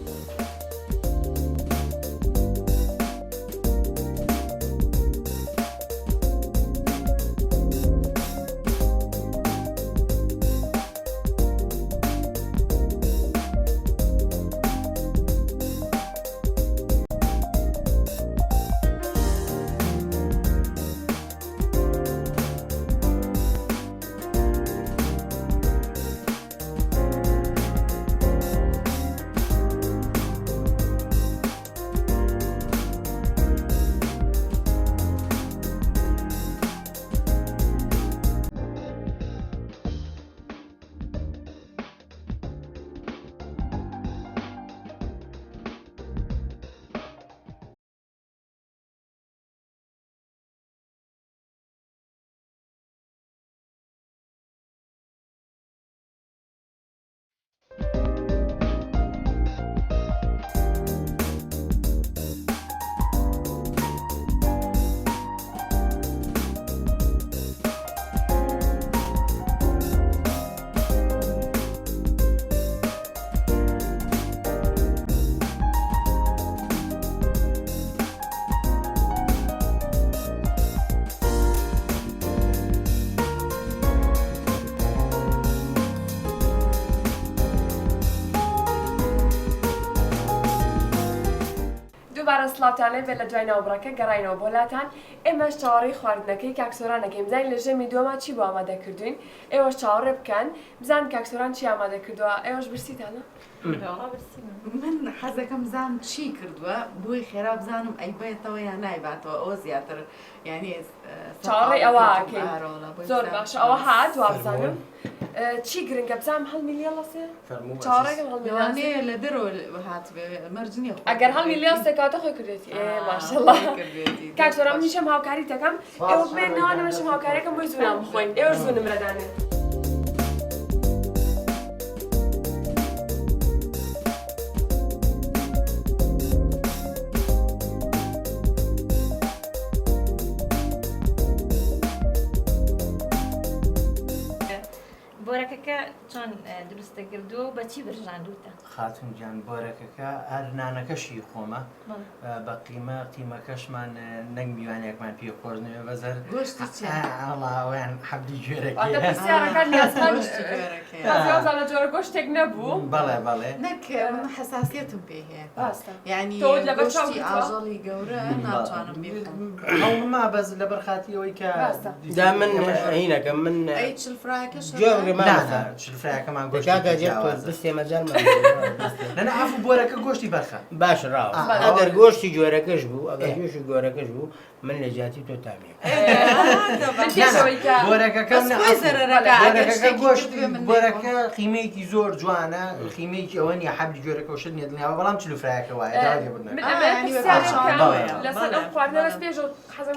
Speaker 1: دووبارە سڵاوتانێ بێت لە دوای ناوبڕەکە گەڕاینەوە بۆلاتان ئێمەش چاوەڕێی خواردنەکەی کاکسۆرانەکەیم بزانین لە ژەمی دووەما چی بۆ ئامادەکردوین ئێوەش چاوەڕێ بکەن بزان کاکسۆران چی ئامادەکردووە ئێوەش برسیتانە؟
Speaker 2: من حەزەکەم بزانم چی کردووە بۆی خێرا بزانم ئەی بێتەوە یان نایباتەوە ئەوە زیاتر یعنی
Speaker 1: چاوەڕێی ئەوەکەین زۆر باش ئەوە هات وابزانم چی گرنگە بزانم هەڵمیلیە لەسێ چاوەڕێگەم هەڵمیلیانێ
Speaker 2: لە دەرەوە هات مەرجنیە
Speaker 1: ئەگەر هەڵمیلیان سێکاتە خۆی کردێتی ماشەڵڵا کاکسۆران منیشم هاوکاری دەکەم ئێوە بێنەوە نەمەشم هاوکاریەکەم بۆی زوونام بخۆین ئێوەش زوونم ڕدانێت
Speaker 3: بۆرەکەکە چۆن دروستە کردووە و بەچی برژاندوتە؟
Speaker 5: خاتون گیان بۆرەکەکە هەر نانەکەشی خۆمە بە قیمەکەشمان نەنگ میوانێکمان پێ خۆشنەوە بەزەر ئەڵاویان حەبی گوێرەکە
Speaker 1: پرسیارەکان نیازمانە جۆرە گۆشتێک نەبوو
Speaker 5: بەڵێ بەڵێ
Speaker 2: نەک حساسیتم پێ هەیە یعنی
Speaker 1: تۆ لە
Speaker 2: گۆشتی ئاژەڵی گەورە ناتوانم بێخۆم
Speaker 5: هەوڵما بەز لە بەرخاتی ئەوەی کە
Speaker 4: دا من هینەکەم من
Speaker 2: ئەی چلفراکەش
Speaker 5: چلفراکەمان گۆشت
Speaker 4: کاکە جێ تۆ دەستێ مەجارمان
Speaker 5: لەنە ئەف بۆرەکە گۆشتی بەرخە
Speaker 4: باش ڕاو ئەگەر گۆشتی جۆرەکەش بوو ئەگەر گۆشتی گۆرەکەش بوو من لە جاتی تۆ تامێ
Speaker 5: بۆرەکە خیمەیەکی زۆر جوانە خیمەیەکی ئەوە نیە حەبی گۆرەکە شت نیە دڵنیاوە بەڵام چلفراکە وایە
Speaker 1: لەسەر ئەم خواردنە بەس پێش حەزم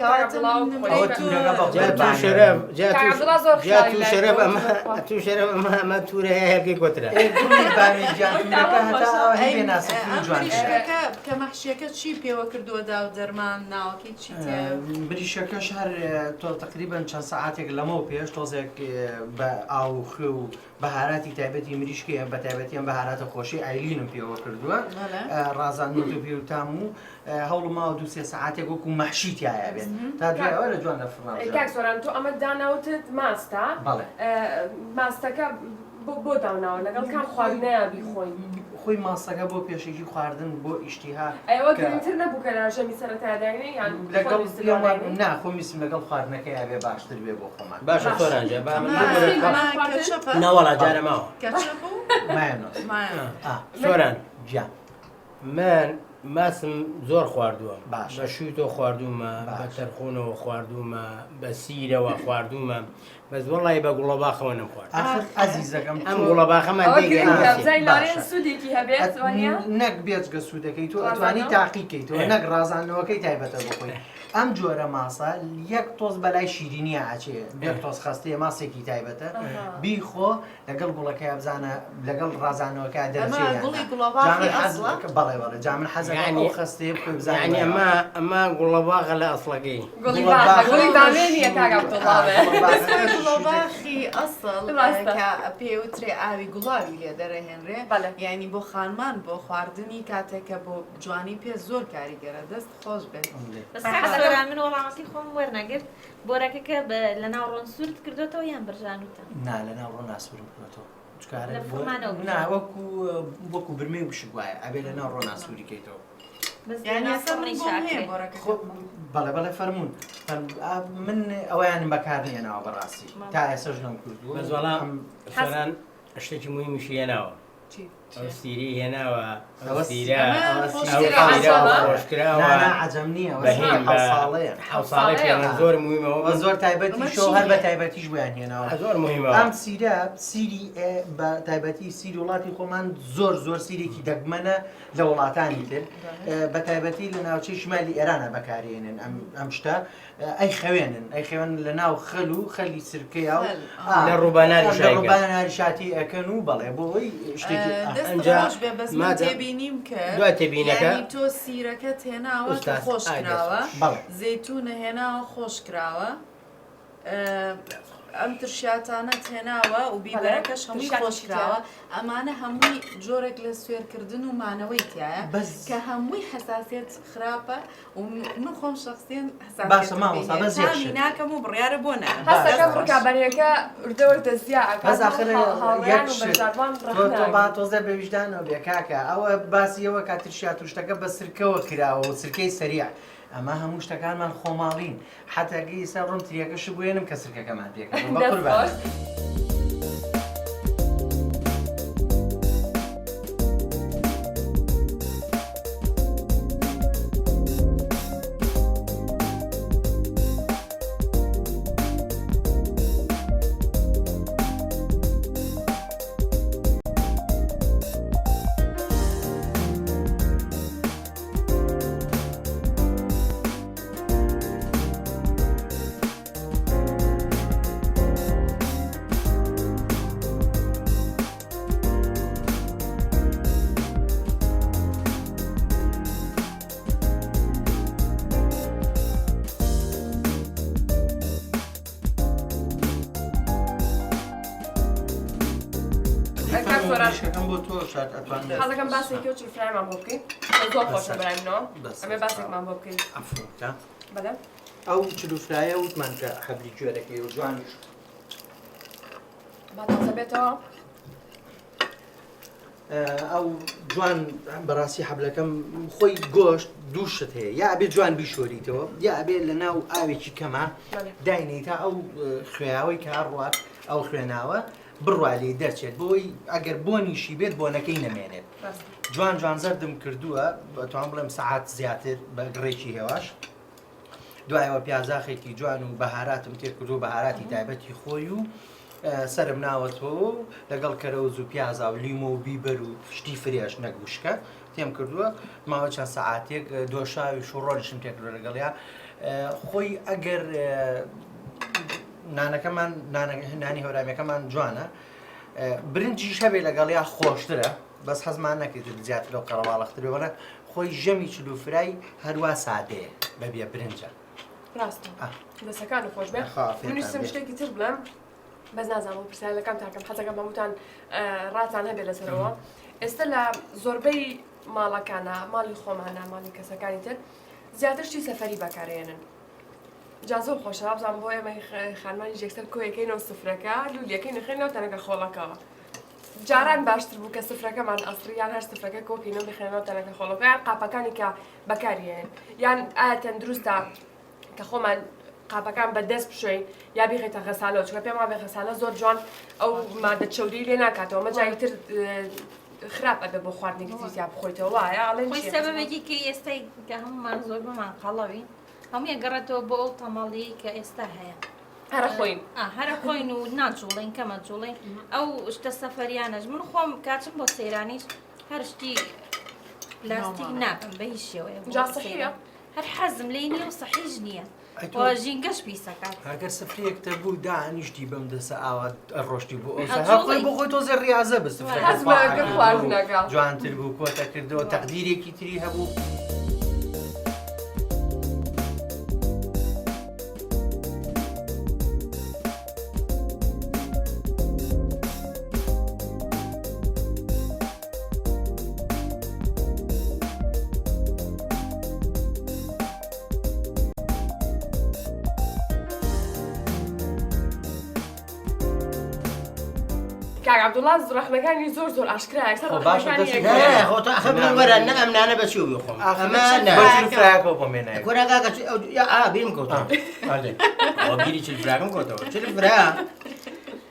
Speaker 4: تو شەرەف ئەمە تورە هەیەکەی کۆترە
Speaker 2: کە مەحشیەکە چی پێوە کردووەدا و دەرمان ناوەکەی چی
Speaker 5: بریشەکەش هەر تۆ تقریبان چەند سەعاتێک لەمەوە پێش تۆزێک بە ئاوخە و بەهاراتی تایبەتی مریشکە بە تایبەتیان بەهاراتە خۆشی ئایلینم پێوە کردووە ڕازاندن و پێ و تام و هەوڵماوە دو سێ سەعاتێک وەکو مەحشی تایە بێت تا دوێەوە لە جوان لە فڕان
Speaker 1: کاکسۆران تۆ ئەمە داناوتت ماستە ماستەکە بۆ داوناوە لەگەڵ کام خواردنەیە بیخۆین
Speaker 5: خۆی ماسەکە بۆ پێشێکی خواردن بۆ ئیشتیها
Speaker 1: ئەوە گرنگتر نەبوو کە لە ژەمی سەرەتایداگرێ یان
Speaker 5: لەگەڵ خۆ میسم لەگەڵ خواردنەکە یابێ باشتر بێ بۆ خۆمان
Speaker 4: باشە سۆرانجە نەوەڵا جارە ماوە سۆران
Speaker 5: گیان
Speaker 4: من ماسم زۆر خواردووە
Speaker 5: باش
Speaker 4: بە شووتۆ خواردوومە بە تەرخۆنەوە خواردوومە بە سیرەوە خواردوومە بەس وەڵی بە گوڵەباخەوە نەخوارد
Speaker 5: عەزیزەکەم
Speaker 4: ئەم گوڵەباخەمان
Speaker 1: سوودێکی هەبێت
Speaker 5: نەک بێجگە سوودەکەی تۆ ئەتوانی تاقیکەیتەوە نەک ڕازاندنەوەکەی تایبەتە بخۆی ئەم جۆرە ماسە یەک تۆز بەلای شیرینیە ئاچێ بێک تۆز خستەیە ماسێکی تایبەتە بیخۆ لەگەڵ گوڵەکەی بزانە لەگەڵ ڕازانەوەکە دەرچێت بەڵێ بەڵێ جا من حەزەکەم ئەو خستەیە بخۆی بزانێ
Speaker 4: ئەمە گوڵەباغە لە ئەسڵەکەی
Speaker 2: گوڵەباخی ئەسڵ کە پێوترێ ئاوی گوڵاوی لێ دەرەهێنرێ یعنی بۆ خانمان بۆ خواردنی کاتێکە بۆ جوانی پێ زۆر کاریگەرە دەست خۆش بێت
Speaker 3: من وەڵامەتی خۆم وەرنەگرت بۆرەکەکە لە ناو ڕۆن سوورت کردوێتەوە یان برژانوتە
Speaker 5: نا لە ناو ڕۆن ناسوورم کردوێتەوە وەکو برمەی وشک وایە ئەبێ لە ناو ڕۆن ناسووریکەیتەوە بەڵێ بەڵێ فەرمونون من ئەویان بەکارنیێناوە بەڕاستی تا ئێسەش نەم کردووە
Speaker 4: بەزوەڵام سۆران شتێکی مویمیشی هێناوە ئەو سیری هێناوە خۆشکراوە
Speaker 5: عەجەم نییە
Speaker 4: ساڵێک زۆر مویمەوە
Speaker 5: زۆر تایبەتی شۆ هەر بە تایبەتیش بۆیان هێناوە
Speaker 4: زۆر مویمەوە
Speaker 5: ئەم سیرە سیری بە تایبەتی سیری وڵاتی خۆمان زۆر سیرێکی دەگمەنە لە وڵاتانی تر بە تایبەتی لە ناوچەی شمالی ئێرانە بەکارێنن ئەم شتە ئەی خوێنن لە ناو خەل و خەلی سرکەیە و
Speaker 4: لە ڕووباناری
Speaker 5: شاتی ئەەکەن و بەڵێ بۆی شتێکی
Speaker 2: تێبینیم کە
Speaker 4: دوای تێبینەکە
Speaker 2: تۆ سیرەکەت هێناوە خۆشکراوە زەیتونە هێناوە خۆشکراوە ئەم ترشاتانە تێناوە و بیبەرەکەش هەمووی خۆشکراوە ئەمانە هەمووی جۆرێک لە سوێرکردن و مانەوەی تایە کە هەمووی حساسیت خراپە و من خۆم شخصیان
Speaker 5: باشە مامۆستا بە زیاد
Speaker 2: ناکەم و بڕیارە بۆ نە
Speaker 1: هەستەکەم ڕکابەرەکە وردەوردە زیاکە
Speaker 5: بەس آخر
Speaker 1: هاوڕێیان و بەرزاربان
Speaker 5: تۆ با تۆزە بە ویژدانەوە بێ کاکە ئەوە باسیەوە کاترشیا توشتەکە بە سرکەوە کراوە و سرکەی سەریع ئەمە هەموو شتەکانمان خۆماڵین حتاگە ئیسا ڕوم تریەکەش بێنم کە سرکەکەمان پێکەم بە قوربان.
Speaker 1: حەزەکەم باسێکی و چلفرایمان بۆ بکەین زۆر خۆشە بەلای منەوە ئەمێ باسێکمان بۆ بکەین بەڵێ
Speaker 5: ئەو چلوفرایە وتمان کە حەبلی گوێرەکەی و جوانیش
Speaker 1: باتەزە بێتەوە
Speaker 5: ئەو جوان بەڕاستی حەبلەکەم خۆی گۆشت دووشت هەیە یا ئەبێ جوان بیشۆریتەوە یا ئەبێ لە ناو ئاوێکی کەمە داینیتا ئەو خوێناوەی کە هەڕوات ئەو خوێناوە بڕوالی دەرچێت بۆی ئەگەر بۆنیشی بێت بۆنەکەی نەمێنێت جوان جوان زەردم کردووە بەتوان بڵێم سەعات زیاتر بە گڕێکی هێواش دوایەوە پیازاخێکی جوان و بەهاراتم تێ کردو بەهاراتی تایبەتی خۆی و سرم ناوەتەوە لەگەڵ کەرەوز و پیازا و لیمۆ و بیبەر و شتی فرێش نەگوشکە تێم کردووە ماوە چەند سەعاتێک دۆشاوی شوڕۆلیشم تێ کردووە لەگەڵیا خۆی ئەگەر نانەکەمان نانی هەورامیەکەمان جوانە برنجیش هەبێ لەگەڵیا خۆشترە بەس حەزمان نەکرد زیاتر لەو قەڕەواڵەختر بێوەنە خۆی ژەمی چلوفرای هەروە سادەیە بەبێ برنجە
Speaker 1: ڕاستە دەسەکان خۆش بێ منویستم شتێکی تر بڵێم بەس نازانم و پرسیارەکەم تاکەم حەزەکەم هەمووتان ڕاتان هەبێ لەسەرەوە ئێستا لە زۆربەی ماڵەکانە ماڵی خۆمانە ماڵی کەسەکانی تر زیاتر شتی سەفەری بەکارێنن جا زۆر خۆشە بزانم بۆ ئێمە خانمانی یەکسەر کۆیەکەینەوە سفرەکە لولیەکەی نخێنەوە تەنەکە خۆڵەکەوە جاران باشتر بوو کە سفرەکەمان ئەسریان هەر سفرەکە کۆکەینەوە بخێنەوە تەنەکە خۆڵەکە یان قاپەکانی کە بەکارێنن یان ئایا تەندروستە کە خۆمان قاپەکان بەدەست بشوێین یا بیخێتە غەسالەوە چونکە پێم وابێ غەسالە زۆر جوان ئەو مادە چەوری لێ ناکاتەوە مەجای تر خراپە بێ بۆ خواردنێکی تریتیا بخۆیتەوە وایە ئەڵێن
Speaker 3: خۆی سەبەبێکی کە ئێستای کە هەمومان زۆر بمان قەڵەوین هەمووی گەڕێتەوە بۆ ئەو تەماڵی کە ئێستا هەیە
Speaker 1: هەرە خۆین
Speaker 3: هەرە خۆین و ناجوڵین کەمە جوڵین ئەو شتە سەفەریانەش من خۆم کاچم بۆ سەیرانیش هەر شتی لاستیک ناکەم بە هیچ شێوەیە
Speaker 1: جا صحیحە
Speaker 3: هەر حەزم لێ نییە و سەحیژ نییە ژینگەش پیسەکات
Speaker 5: ئەگەر سفرەیەکتە بوو دانیشتی بەم دەسە ئاوا ڕۆشتی بوو ئەوخۆی بۆ خۆی تۆزە ڕاضە بە
Speaker 1: خواردنەکە
Speaker 5: جوانتر بوو کۆتە کردەوە تەقدیرێکی تری هەبوو.
Speaker 1: عبدوڵڵا زڕەخنەکانی زۆر ئاشکرا
Speaker 4: وەرە نە ئەمنانە بەچی و بخۆم بیم کەوتەوە بیری چلفراکەم کۆتەوە چلفرا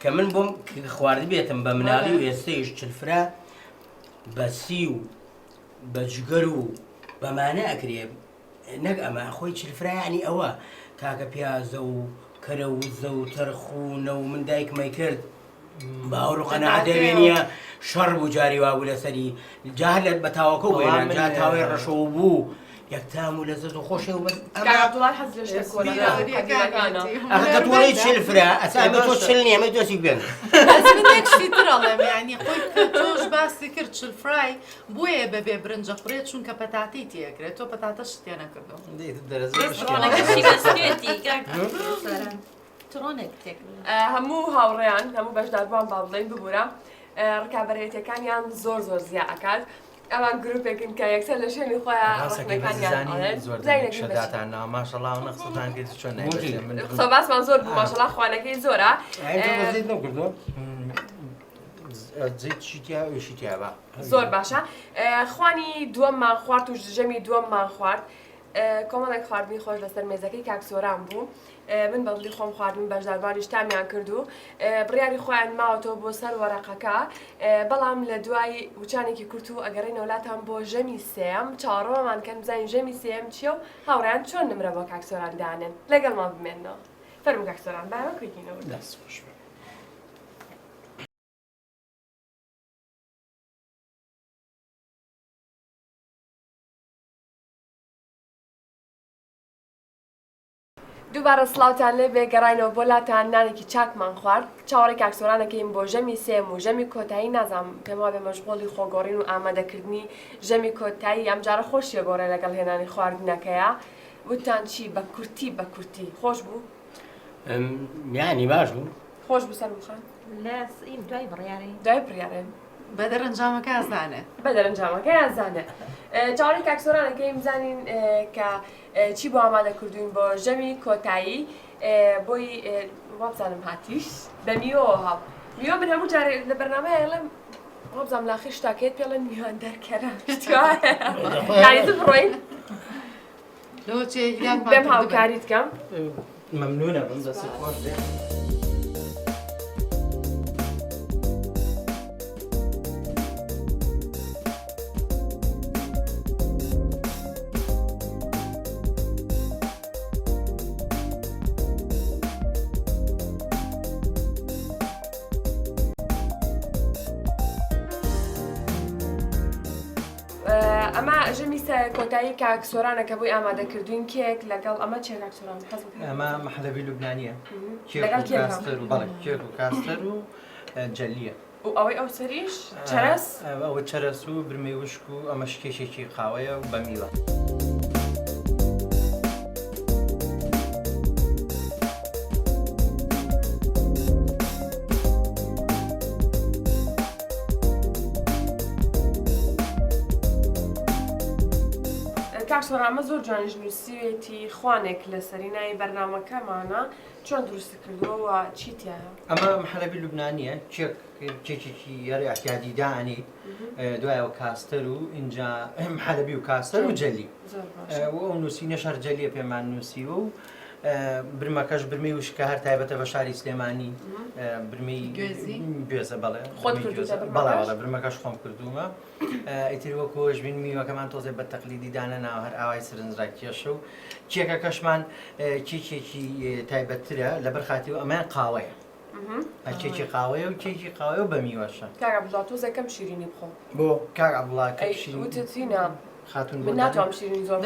Speaker 4: کە من بۆم خواردی بێتم بە مناڵی و ئێستەیش چلفرا بە سی و بە جگەر و بەمانە ئەکرێ نەک ئەمە خۆی چلفرایانی ئەوە کاکە پیازە و کەرەوزە و تەرخونە و من دایکمەی کرد باوەڕ و قەنەعەت دەوێنیە شەڕ بوو جاری وابوو لەسەری جا لە بەتاوەکە و بێنان جا تاوەی ڕەشەوە بوو یەکتام و لەزەت و خۆشێ و بەس ئەخە تۆڵی چلفرا ئەسامی تۆ چل نییە ئەمە دۆسی بێن
Speaker 2: شتی ترەڵێم یعنی خۆی تۆش باسی کرد چلفرای بۆیە بەبێ برنجە خوڕێت چونکە پەتاتی تێکرێت تۆ پەتاتەش تێ نەکردەوە
Speaker 3: چڕۆنێک تێک
Speaker 1: هەموو هاوڕێیان هەموو بەشداربووان با بڵێن ببوورە ڕکابەرێتەکانیان زۆر زیاد ئەکات ئەوان گروپێکن کە یەکسەر لە شوێنی خۆیان
Speaker 5: ماشەڵاو نەخسەتان کرد چۆن
Speaker 1: قسە باسمان زۆر بوو ماشەڵا خوانەکەی زۆرە زۆر باشە خوانی دووەممان خوارد و ژەمی دووەممان خوارد کۆمەڵێک خواردنی خۆش لەسەر مێزەکەی کاکسۆران بوو من بەڵی خۆم خواردن بەشداربانی شتامیان کردو بڕیاری خۆیان ماوەتەوە بۆ سەر وەرەقەکە بەڵام لە دوای وچانێکی کورت و ئەگەڕێ نەولاتان بۆ ژەمی سێم چاڕۆمان کەم بزانین ژەمی سێم چیە و هاوڕیان چۆن نمرە بۆ کاکسۆران دانن لەگەڵمان بمێنەوە فەرموو کاکسۆران باوە کوێتینەوە
Speaker 4: دەست خۆش بێ.
Speaker 1: دووبارە سڵاوتان لێ بێ گەڕینەوە بۆ لاتان نانێکی چاکمان خوارد چاوەڕێی کاکسۆرانەکەین بۆ ژەمی سێم و ژەمی کۆتایی نازام پێم وا بێ مەشغوڵی خۆگۆڕین و ئامادەکردنی ژەمی کۆتایی ئەم جارە خۆشیە گۆڕێ لەگەڵ هێنانی خواردنەکەیە وتان چی بە کورتی خۆش بوو
Speaker 4: یانی باش بوو
Speaker 1: خۆش بوو سەرخان
Speaker 3: لە دوای بڕیاری
Speaker 1: دوای بڕیارێن
Speaker 2: بە دەرەنجامەکە ئازانێ
Speaker 1: بە دەرەنجامەکە یانزانێ چاوەڕێی کاکسۆرانەکەی بزانین کە چی بۆ ئامادە کردوین بۆ ژەمی کۆتایی بۆی وابزانم هاتیش بە میوە هاو میوە من هەموو جارێ لە بەرنامەیە ئەڵێم وابزانم لاخی شتاکێت پێڵێن میوان دەرکەرە یانیتە بڕۆین بێم هاوکاریت کەم
Speaker 5: مەمنونە بم دەست خۆش دێ
Speaker 1: ئەمە ژەمی کۆتایی کاکسۆرانەکە بۆی ئامادەکردوین کێک لەگەڵ ئەمە چێ کاکسۆران
Speaker 5: ئەمە مەحلەبی لوبنانیە کاستەر و بەڵێ کێک و کاستەر و جەلیە
Speaker 1: و ئەوەی ئەو سەریش چەرەس
Speaker 5: ئەوە چەرەس و برمەی وشک و ئەمە شکێشێکی قاوەیە و بە میوە
Speaker 1: کاکسۆرامە زۆر جوانیش نووسیوێتی خوانێک لە سەرینای بەرنامەکەمانە چۆن دروستی کردووە چیتیایە
Speaker 5: ئەمە محلەبی لوبنانیە کێکێکی یاری احتیادی دانی دوایەوە کاستەر و اینجا محلەبی و کاستەر و جەلی و ئەو نووسینە شەر جەلیە پێمان نووسیوە و برمەکەش برمی وشکە هەر تایبەتە بە شاری سلێمانی برمی گوێزە بەڵێ بەڵاوەڵە برمەکەش خۆم کردومە ئیتر وەکۆش بین میوەکەمان تۆزێ بە تەقلیدی دانە ناو هەر ئاوای سرنجڕای کێشە و کێکەکەشمان کێکێکی تایبەتترە لەبەر خاتی و ئەمە قاوەیە کێکی قاوەیە و کێکی قاوەیە و بە میوەشە
Speaker 1: کاک عەبدوڵڵا تۆزەکەم شیرینی بخۆم
Speaker 5: بۆ کاک عەبدوڵڵا شیرینی
Speaker 1: وتتینە
Speaker 5: خاتون
Speaker 1: من ناتوانم شیرینی زۆر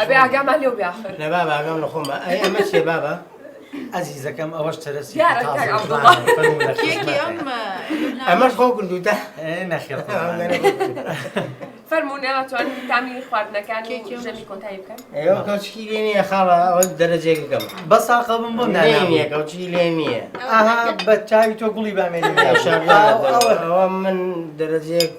Speaker 1: ئەبێ ئاگامان لێو بیاخر
Speaker 4: نە بابا ئاگام لە خۆم ئەمە چێ بابا
Speaker 5: عەزیزەکەم ئەوەش چەرەسی
Speaker 4: ئەمەش خۆ کردوتە
Speaker 5: نەخێڵ
Speaker 1: فەرموون ئەوەتوانین تامی خواردنەکان و ژەمی کۆتایی بکەن
Speaker 4: ئێوە کەوچکی لێ نییە خاڵە ئەوە دەرەجێکەکەم
Speaker 5: بە ساقە بم بۆ
Speaker 4: نییە کەوچی لێ نییە
Speaker 5: ئاها بە چاوی تۆ گوڵی بامێنی
Speaker 4: ئەوە من دەرەجێک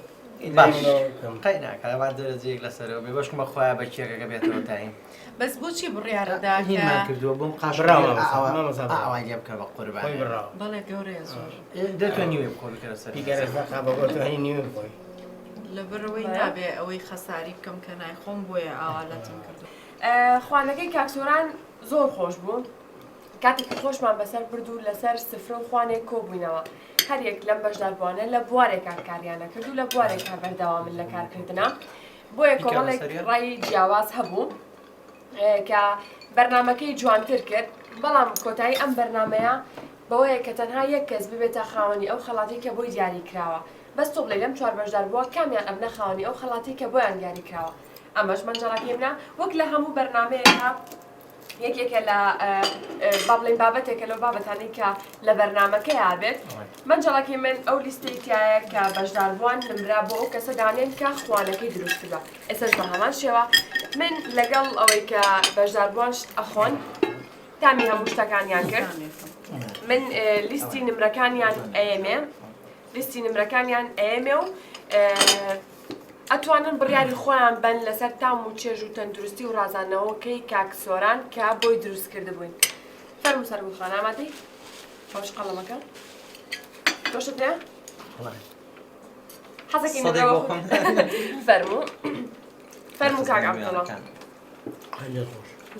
Speaker 5: قەی ناکە با دەرەجێک لەسەرەوە بێ بەشمە خۆیان بە کێکەکە بێتەوە تایم
Speaker 2: بەس بۆچی بڕیارەدا
Speaker 5: هینمان کردووە بۆم ئاوای لێ بکە بە قوربان
Speaker 2: بەڵێ گەورەیە زۆر
Speaker 5: دەتوە نیوێ بخۆ بکەرە سەر
Speaker 2: لەبەرەوەی نابێ ئەوەی خەساری بکەم کە نایخۆم بۆیە ئاوالەتم کردو
Speaker 1: خوانەکەی کاکسۆران زۆر خۆش بوو کاتێکی خۆشمان بەسەر برد و لەسەر سفرە و خوانێک کۆبووینەوە هەریەک لەم بەشداربووانە لە بوارێکا کاریانە کرد و لە بوارێکا بەردەوامن لە کارکردنە بۆیە کۆمەڵێک ڕای جیاواز هەبوو کە بەرنمەکەی جوانتر کرد بەڵام کۆتایی ئەم بەرنمەیە بەوەیە کە تەنها یەک کەس ببێتە خاوەنی ئەو خەڵاتی کە بۆی دیاری کراوە بەس تۆ بڵێ لەم چوار بەشدار بووە کامیان ئەبنە خاوەنی ئەو خەڵاتی کە بۆیان دیاری کراوە ئەمەش منجەڵاتی منە وەک لە هەموو بەرنمەیەکە یەکێکە لە با بڵێن بابەتێکە لەو بابەتانی کە لە بەرنمەکە یابێت منجەڵاتی من ئەو لیستەیەکیایە کە بەشداربووان نمرا بۆ ئەو کەسە دانێن کە خوانەکەی دروست کردووە ئێستاش بە هەمان شێوە من لەگەڵ ئەوەی کە بەشداربووان شت ئەخۆن تامی هەموو شتەکانیان کرد من لیستی نمرەکانیان ئەیەمێ لیستی نمرەکانیان ئەیەمێ و ئەتوانن بڕیاری خۆیان بن لەسەر تام و چێژ و تەندروستی و ڕازانەوەکەی کاکسۆران کە بۆی دروست کرده بووین فەرموو سەرگوڵخان ئامادەی؟ خۆش قەڵەمەکە تۆشت نێ؟ حەزەکەی نەوە فەرموو کاک عەبدوڵڵا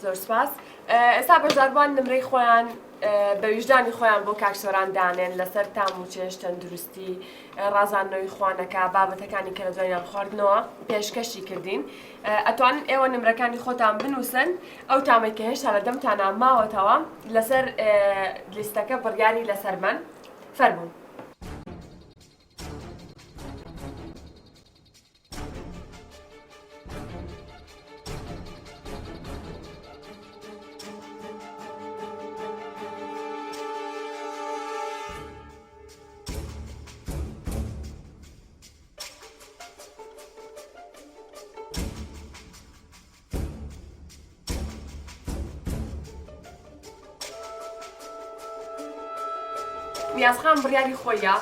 Speaker 1: زۆر سپاس ئێستا بەشداربووان نمرەی خۆیان بە ویژدانی خۆیان بۆ کاکسۆران دانێن لەسەر تام و چێژ تەندروستی ڕازاندنەوەی خوانەکە بابەتەکانی کە لە دواییان خواردنەوە پێشکەشی کردین ئەتوانن ئێوە نمرەکانی خۆتان بنووسن ئەو تامەی کە هێشتا لە دەمتانە ماوەتەوە لەسەر لیستەکە بڕیاری لەسەر من فەرموون نیازخان بڕیاری خۆیە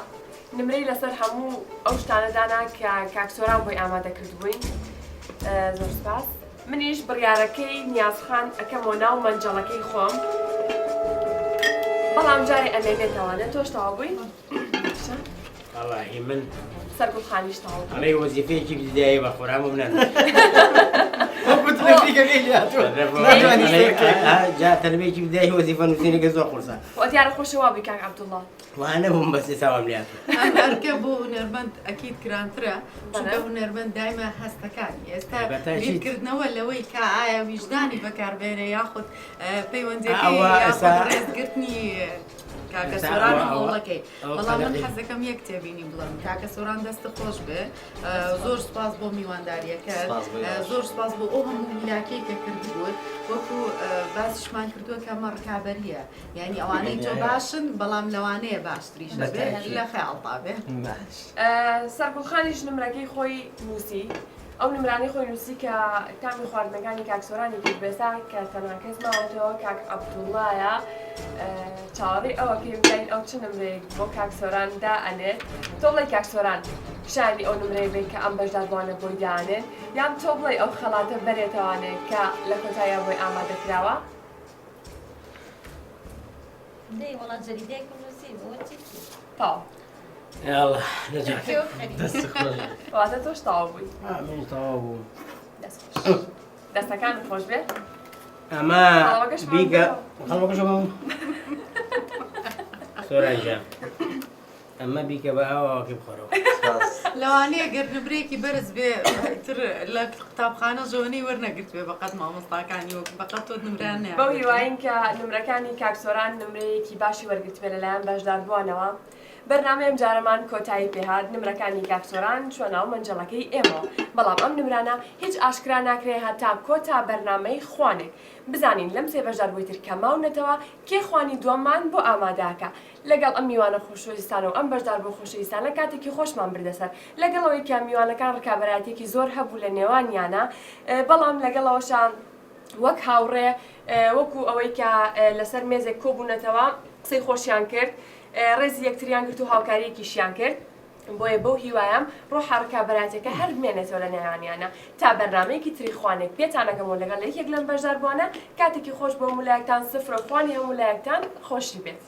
Speaker 1: نمرەی لەسەر هەموو ئەو شتانەدانا کە کاکسۆران بۆی ئامادە کردبووین زۆر سپاس منیش بڕیارەکەی نیازخان ئەکەمەوە ناو مەنجەڵەکەی خۆم بەڵام جارێ ئەمێنێتەوانە تۆش تەواو بووی؟
Speaker 4: والله من
Speaker 1: سەرگوڵخانیش تەواو بووی
Speaker 4: ئەمەی وەزیفەیەکی بدایە بە خۆرام و منان جا تەلبێکی بدای وەزیفە نووسینەکە زۆر قورسە
Speaker 1: وە دیارە خۆشەوا بووی کاک عەبدوڵڵا
Speaker 4: وانە بووم بەسێ ساوام لێات
Speaker 2: هەرکە بۆ هونەرمەند ئەکید گرانترە چونکە هونەرمەند دایمە هەستەکانی ئێستا بیرکردنەوە لەوەی کە ئایا ویژدانی بەکاربێنێ یاخود پەیوەندەکەی یاخود ڕێزگرتنی کاکە سۆران و هەوڵەکەی بەڵام من حەزەکەم یەک تێبینی بڵێم کاکە سۆران دەستە خۆش بێ زۆر سپاس بۆ میوانداریەکەت زۆر سپاس بۆ ئەو هەموو میلاکەی کە کردبووت وەکو باسیشمان کردووە کە ئەمە ڕکابەریە یعنی ئەوانەی تۆ باشن بەڵام لەوانەیە باشتریش دەبێ لە خەیاڵتا بێ
Speaker 1: سەرگوڵخانیش نمرەکەی خۆی نووسی ئەو نمرانەی خۆی نووسی کە تامی خواردنەکانی کاکسۆرانی کرد بێستا کە تەنها کەس ماوەتەوە کاک عەبدوڵڵایە چاوەڕێی ئەوەکەی بکەین ئەو چ نمرەیەک بۆ کاکسۆران دائەنێت تۆ بڵێ کاکسۆران شانی ئەو نمرەی بێت کە ئەم بەشداربووانە بۆی دائەنێن یان تۆ بڵێ ئەو خەڵاتە بەرێتەوانێت کە لە کۆتاییە بۆی ئامادەکراوە
Speaker 3: دەی وەڵات جەریدەیەکم نووسی بۆ چی
Speaker 1: تاو
Speaker 4: يلا نجاح
Speaker 1: واتە تۆش تاوا بووی
Speaker 4: من تەواو بووم
Speaker 1: دەستەکان خۆش بێت
Speaker 4: ئەمە بیکە خەڵەکەشەوە سۆرانجا ئەمە بیکە بە ئاواکەی بخۆرەوە
Speaker 2: لەوانەیە گەر نمرەیەکی بەرز بێ تر لە قوتابخانە ژەوەنەی وەرنەگرت بێ بەقەت مامۆستاکانی وەک بەقەت تۆ نمران نێ
Speaker 1: بەو هیواین کە نمرەکانی کاکسۆران نمرەیەکی باشی وەرگرت بێ لەلایەن بەشداربووانەوە بەرنامەیەم جارەمان کۆتایی پێهات نمرەکانی کاکسۆران چوە ناو مەنجەڵەکەی ئێمەوە بەڵام ئەم نمرانە هیچ ئاشکرا ناکرێت هەتا کۆتا بەرنامەی خوانێک بزانین لەم سێ بەشدار بوویتر کە ماونەتەوە کێ خوانی دووەممان بۆ ئاماداکە لەگەڵ ئەم میوانە خۆشەویستانە و ئەم بەشدار بۆ خۆشەویستانە کاتێکی خۆشمان بردەسەر لەگەڵەوەی کە میوانەکان ڕکابەراتێکی زۆر هەبوو لە نێوانیانە بەڵام لەگەڵەوەشان وەک هاوڕێ وەکو ئەوەی کە لەسەر مێزێک کۆبوونەتەوە قسەی خۆشیان کرد ڕێزی یەکتریان گرت و هاوکاریەکیشیان کرد بۆیە بەو هیوایم ڕۆحە ڕکابەراتەکە هەر بمێنێتەوە لە نێوانیانە تا بەرنامەیەکی تری خوانێک پێتانەکەمەوە لەگەڵ یەکێک لەم بەشداربووانە کاتێکی خۆش بۆ مولایەکتان سفرە خوانی هەموو لایەکتان خۆشی بێت.